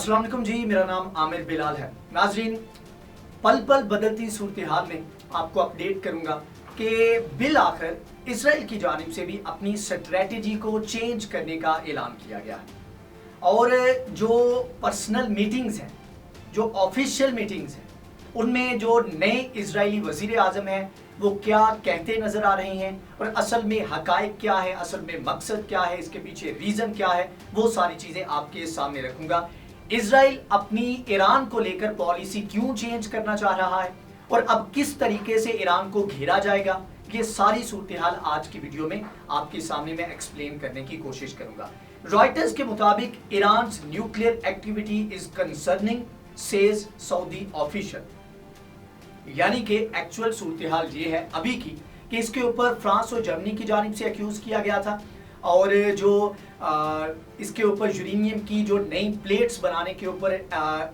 अस्सलाम वालेकुम जी, मेरा नाम आमिर बिलाल है। नाजरीन, पल पल बदलती सूरत हाल में आपको अपडेट करूंगा कि बिल आखिर इसराइल की जानिब से भी अपनी स्ट्रेटेजी को चेंज करने का ऐलान किया गया है। और जो पर्सनल मीटिंग्स हैं, जो ऑफिशियल मीटिंग्स हैं, उनमें जो नए इजरायली वजीर आजम हैं वो क्या कहते नजर आ रहे हैं और असल में हकायक क्या है, असल में मकसद क्या है, इसके पीछे रीजन क्या है, वो सारी चीजें आपके सामने रखूंगा। इजराइल अपनी ईरान को लेकर पॉलिसी क्यों चेंज करना चाह रहा है और अब किस तरीके से ईरान को घेरा जाएगा, ये सारी सूरत हाल आज की वीडियो में आपके सामने मैं एक्सप्लेन करने की कोशिश करूंगा। रॉयटर्स के मुताबिक Iran nuclear activity is concerning says Saudi official, यानी कि एक्चुअल सूरत हाल ये है अभी की कि इसके ऊपर फ्रांस और जर्मनी की जानिब से अक्यूज किया गया था और जो इसके ऊपर यूरेनियम की जो नई प्लेट्स बनाने के ऊपर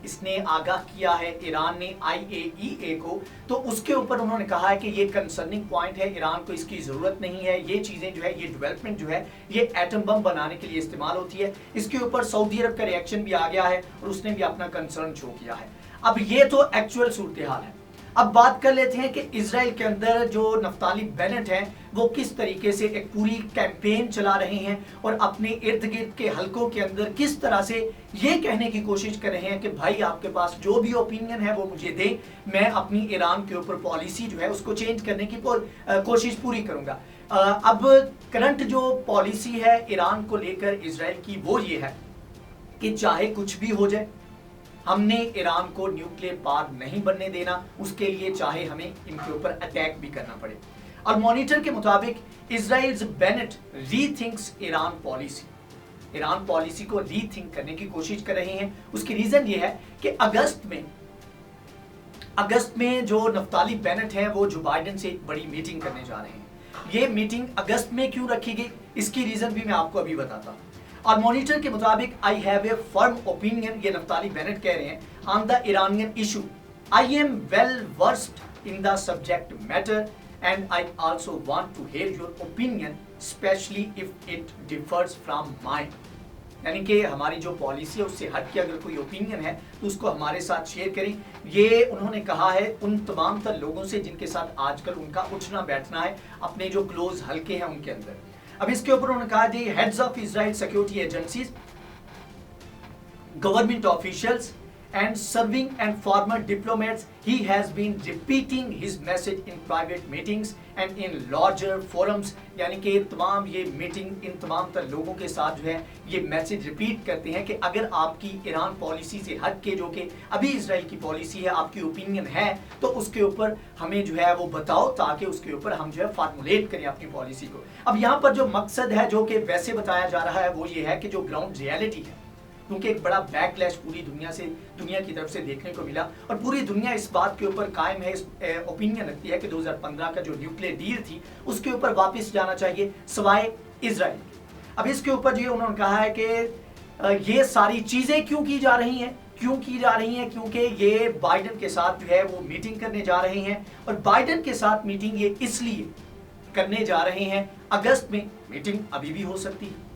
इसने आगाह किया है ईरान ने IAEA को, तो उसके ऊपर उन्होंने कहा है कि ये कंसर्निंग पॉइंट है, ईरान को इसकी ज़रूरत नहीं है, ये चीज़ें जो है, ये डेवलपमेंट जो है, ये एटम बम बनाने के लिए इस्तेमाल होती है। इसके ऊपर सऊदी अरब का रिएक्शन भी आ गया है और उसने भी अपना कंसर्न शो किया है। अब ये तो एक्चुअल सूरत हाल है। अब बात कर लेते हैं कि इजराइल के अंदर जो नफ्ताली बेनेट हैं वो किस तरीके से एक पूरी कैंपेन चला रहे हैं और अपने इर्द गिर्द के हलकों के अंदर किस तरह से ये कहने की कोशिश कर रहे हैं कि भाई आपके पास जो भी ओपिनियन है वो मुझे दें, मैं अपनी ईरान के ऊपर पॉलिसी जो है उसको चेंज करने की कोशिश पूरी करूंगा। अब करंट जो पॉलिसी है ईरान को लेकर इजराइल की वो ये है कि चाहे कुछ भी हो जाए, हमने ईरान को न्यूक्लियर पावर नहीं बनने देना, उसके लिए चाहे हमें इनके ऊपर अटैक भी करना पड़े। और मॉनिटर के मुताबिक Israel's Bennett rethinks Iran policy, Iran policy को रीथिंक करने की कोशिश कर रहे हैं। उसकी रीजन ये है कि अगस्त में जो नफ्ताली बेनेट है वो जो बाइडेन से एक बड़ी मीटिंग करने जा रहे हैं। ये मीटिंग अगस्त में क्यों रखी गई, इसकी रीजन भी मैं आपको अभी बताता हूँ। और मॉनिटर के मुताबिक I have a firm opinion, ये नफ्ताली बेनेट कह रहे हैं, on the Iranian issue. I am well versed in the subject matter and I also want to hear your opinion specially if it differs from mine. यानी कि हमारी जो policy है उससे हट के अगर कोई ओपिनियन है तो उसको हमारे साथ शेयर करें। ये उन्होंने कहा है उन तमाम तर लोगों से जिनके साथ आजकल उनका उठना बैठना है, अपने जो क्लोज हल्के हैं उनके अंदर। अब इसके ऊपर उन्होंने कहा the heads of Israel security agencies, government officials and serving and former diplomats, he has been repeating his message in private meetings and in larger forums। यानी कि तमाम ये मीटिंग इन तमाम तर लोगों के साथ जो है ये मैसेज रिपीट करते हैं कि अगर आपकी ईरान पॉलिसी से हट के जो कि अभी इजराइल की पॉलिसी है, आपकी ओपिनियन है तो उसके ऊपर हमें जो है वो बताओ ताकि उसके ऊपर हम जो है फार्मुलेट करें अपनी पॉलिसी को। अब यहाँ पर जो मकसद है जो कि वैसे बताया जा रहा है वो ये है कि जो ग्राउंड रियलिटी है, क्योंकि एक बड़ा बैकलैश पूरी दुनिया की तरफ से देखने को मिला और पूरी दुनिया इस बात के ऊपर कायम है, इस ओपिनियन रखती है कि 2015 का जो न्यूक्लियर डील थी उसके ऊपर वापस जाना चाहिए सिवाय इजराइल। अब इसके ऊपर जो उन्होंने कहा है कि ये सारी चीजें क्यों की जा रही हैं, क्योंकि ये बाइडेन के साथ जो है वो मीटिंग करने जा रहे हैं और बाइडेन के साथ मीटिंग ये इसलिए करने जा रहे हैं, अगस्त में मीटिंग अभी भी हो सकती है।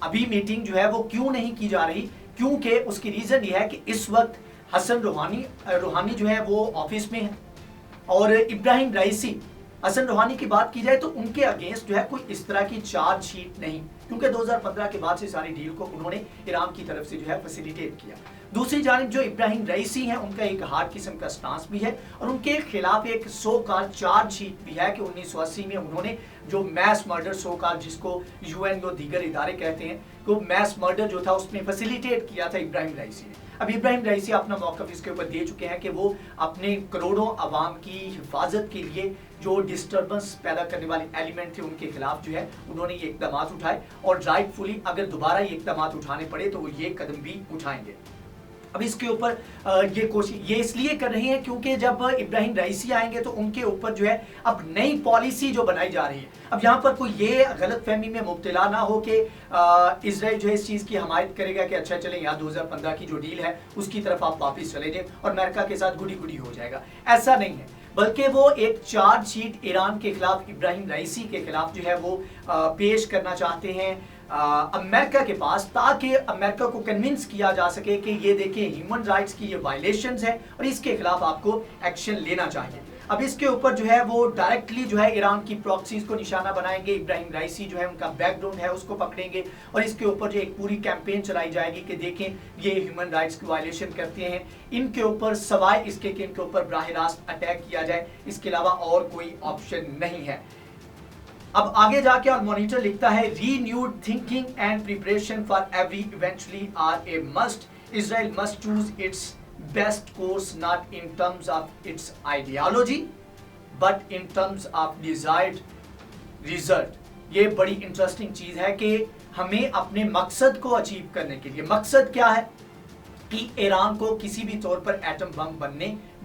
अभी मीटिंग जो है वो क्यों नहीं की जा रही, क्योंकि उसकी रीजन ये है कि इस वक्त हसन रूहानी जो है वो ऑफिस में है और इब्राहिम राइसी, हसन रूहानी की बात की जाए तो उनके अगेंस्ट जो है कोई इस तरह की चार्जशीट नहीं, क्योंकि 2015 के बाद से सारी डील को उन्होंने ईरान की तरफ से जो है फैसिलिटेट किया। दूसरी जानिब जो इब्राहिम राइसी हैं उनका एक हार्ड किस्म का स्टांस भी है और उनके खिलाफ एक सो कॉल्ड चार्जशीट भी है कि 1980 में उन्होंने जो मैस मर्डर सो कॉल्ड, जिसको UN और दीगर इदारे कहते हैं, तो मैस मर्डर जो था उसमें फैसिलिटेट किया था इब्राहिम राइसी ने। अब इब्राहिम राइसी अपना मौक़िफ़ इसके ऊपर दे चुके हैं कि वो अपने करोड़ों अवाम की हिफाजत के लिए जो डिस्टर्बेंस पैदा करने वाले एलिमेंट थे उनके खिलाफ जो है उन्होंने ये इक़दाम उठाए और राइटफुली अगर दोबारा ये इक़दाम उठाने पड़े तो वो ये कदम भी उठाएंगे। अब इसके ऊपर ये कोशिश ये इसलिए कर रहे हैं क्योंकि जब इब्राहिम राइसी आएंगे तो उनके ऊपर जो है अब नई पॉलिसी जो बनाई जा रही है। अब यहाँ पर कोई ये गलतफहमी में मुब्तला ना हो कि इजराइल जो है इस चीज़ की हमायत करेगा कि अच्छा चलें यहाँ 2015 की जो डील है उसकी तरफ आप वापस चले जाए और अमेरिका के साथ गुडी गुडी हो जाएगा, ऐसा नहीं है। बल्कि वो एक चार्जशीट ईरान के खिलाफ, इब्राहिम राइसी के खिलाफ जो है वो पेश करना चाहते हैं अमेरिका के पास, ताकि अमेरिका को कन्विंस किया जा सके कि ये देखिए ह्यूमन राइट्स की ये वायलेशंस है और इसके खिलाफ आपको एक्शन लेना चाहिए। अब इसके ऊपर जो है वो डायरेक्टली जो है ईरान की प्रॉक्सीज को निशाना बनाएंगे, इब्राहिम राइसी जो है उनका बैकग्राउंड है उसको पकड़ेंगे और इसके ऊपर जो एक पूरी कैंपेन चलाई जाएगी कि देखें ये ह्यूमन राइट्स की वायलेशन करते हैं, इनके ऊपर सवाए इसके कि इनके ऊपर बराह रास्त अटैक किया जाए, इसके अलावा और कोई ऑप्शन नहीं है। अब आगे जाके और मॉनिटर लिखता है, renewed thinking and preparation for every eventually are a must, Israel must choose its best course not in terms of its ideology but in terms of desired result। ये बड़ी इंटरेस्टिंग चीज है कि हमें अपने मकसद को अचीव करने के लिए, मकसद क्या है कि ईरान को किसी भी तौर पर एटम बम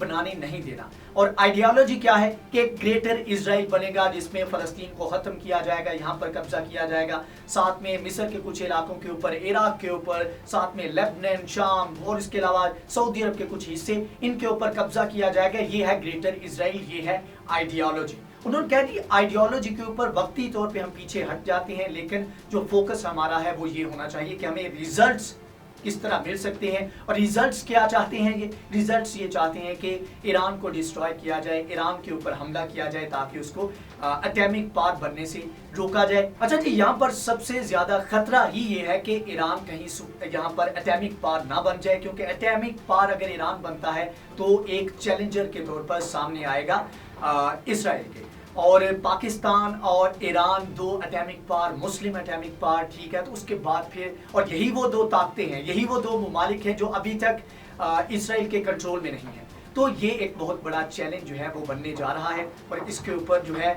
बनाने नहीं देना, और आइडियोलॉजी क्या है कि ग्रेटर इजराइल बनेगा जिसमें फलस्तीन को खत्म किया जाएगा, यहाँ पर कब्जा किया जाएगा, साथ में मिस्र के कुछ इलाकों के ऊपर, इराक के ऊपर, साथ में लेबनान, शाम और इसके अलावा सऊदी अरब के कुछ हिस्से, इनके ऊपर कब्जा किया जाएगा। ये है ग्रेटर इजराइल, ये है आइडियोलॉजी। उन्होंने कहा कि आइडियोलॉजी के ऊपर वक्ती तौर पे हम पीछे हट जाते हैं, लेकिन जो फोकस हमारा है वो ये होना चाहिए कि हमें रिजल्ट्स किस तरह मिल सकते हैं। और रिजल्ट्स क्या चाहते हैं? ये रिजल्ट्स ये चाहते हैं कि ईरान को डिस्ट्रॉय किया जाए, ईरान के ऊपर हमला किया जाए ताकि उसको एटॉमिक पावर बनने से रोका जाए। अच्छा जी, यहाँ पर सबसे ज्यादा खतरा ही ये है कि ईरान कहीं यहाँ पर एटॉमिक पावर ना बन जाए, क्योंकि एटॉमिक पावर अगर ईरान बनता है तो एक चैलेंजर के तौर पर सामने आएगा इसराइल के। और पाकिस्तान और ईरान दो एटॉमिक पावर, मुस्लिम एटॉमिक पावर, ठीक है, तो उसके बाद फिर, और यही वो दो ताकतें हैं, यही वो दो ममालिक हैं जो अभी तक इसराइल के कंट्रोल में नहीं है। तो ये एक बहुत बड़ा चैलेंज जो है वो बनने जा रहा है और इसके ऊपर जो है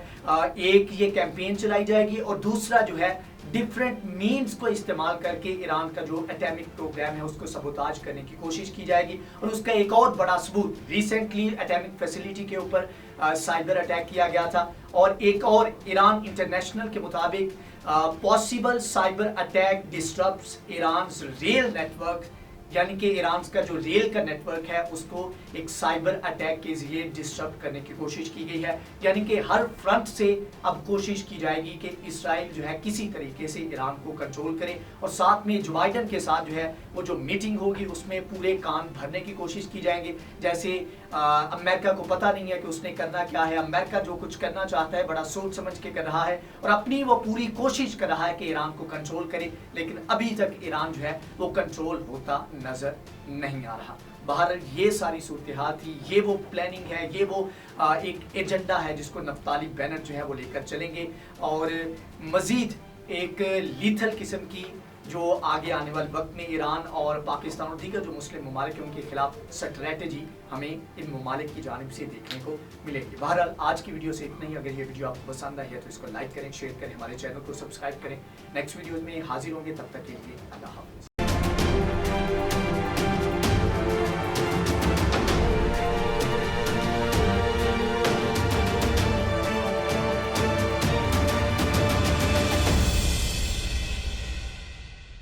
एक ये कैंपेन चलाई जाएगी और दूसरा जो है डिफरेंट मीन्स को इस्तेमाल करके ईरान का जो एटॉमिक प्रोग्राम है उसको सबोताज करने की कोशिश की जाएगी। और उसका एक और बड़ा सबूत, रिसेंटली एटॉमिक फैसिलिटी के ऊपर साइबर अटैक किया गया था, और एक और ईरान इंटरनेशनल के मुताबिक possible cyber attack disturbs Iran rail network, यानी कि ईरान का जो रेल का नेटवर्क है उसको एक साइबर अटैक के जरिए डिस्टर्ब करने की कोशिश की गई है। यानी कि हर फ्रंट से अब कोशिश की जाएगी कि इसराइल जो है किसी तरीके से ईरान को कंट्रोल करे, और साथ में जो बाइडन के साथ जो है वो जो मीटिंग होगी उसमें पूरे कान भरने की कोशिश की जाएंगे। जैसे अमेरिका को पता नहीं है कि उसने करना क्या है, अमेरिका जो कुछ करना चाहता है बड़ा सोच समझ के कर रहा है और अपनी वो पूरी कोशिश कर रहा है कि ईरान को कंट्रोल करे, लेकिन अभी तक ईरान जो है वो कंट्रोल होता नजर नहीं आ रहा। बाहर ये सारी सूरत हाल थी, ये वो प्लानिंग है, ये वो एक एजेंडा है जिसको नफ्ताली बैनर जो है वो लेकर चलेंगे, और मजीद एक लीथल किस्म की जो आगे आने वाले वक्त में ईरान और पाकिस्तान और दीगर जो मुस्लिम ममालिक हैं उनके खिलाफ स्ट्रैटेजी हमें इन ममालिक की जानिब से देखने को मिलेगी। बहरहाल आज की वीडियो से इतना ही। अगर ये वीडियो आपको पसंद आई है तो इसको लाइक करें, शेयर करें, हमारे चैनल को सब्सक्राइब करें। नेक्स्ट वीडियो में हाजिर होंगे, तब तक के लिए अल्लाह हाफ़िज़।